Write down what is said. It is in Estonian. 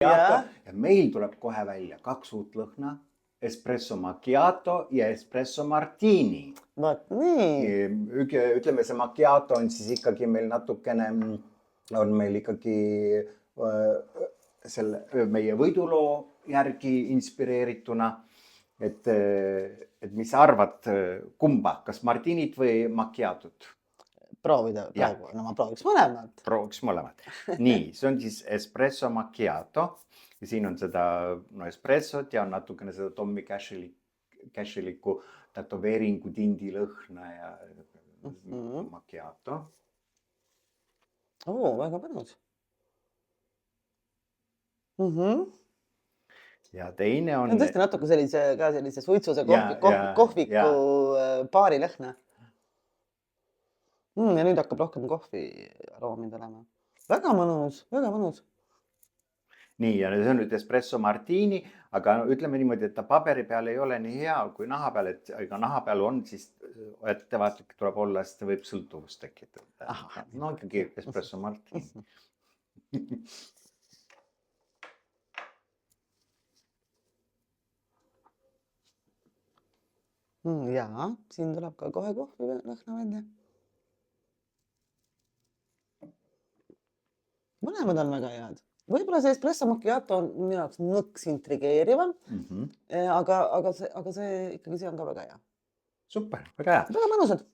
Ja. ja meil tuleb kohe välja 2 uut lõhna, espresso macchiato ja espresso martini. Vaat nii. Ütleme, see macchiato on siis ikkagi meil natukene, on meil ikkagi selle meie võiduloo järgi inspireerituna. Et mis sa arvad, kumba, kas martinit või macchiatot? Proovida praegu, no ma prooviks mõlemad. Prooviks mõlemad. Nii, see on siis espresso macchiato ja siin on seda espressot ja on natukene seda Tommy Cashiliku tätoveeringu tindi lõhna ja macchiato. Väga mõnus. Ja teine on... on tõesti natuke sellise suitsuse kohviku paari lõhna. Ja nüüd hakkab rohkem kohvi aroomid olema. Väga mõnus, väga mõnus. Nii, ja see on nüüd espresso martini, aga ütleme niimoodi, et ta paberi peal ei ole nii hea kui naha peal, et ega naha peal on, siis ettevaatlik tuleb olla, sest ta võib sõltuvust tekitada. No ikkagi espresso martini. Jaa, siin tuleb ka kohe kohvi lõhna välja. Mõlemad on väga head. Võib-olla see espresso macchiato on minu jaoks nõks intrigeerivam, aga see ikkagi see on ka väga hea. Super, väga hea. Väga mõnusad.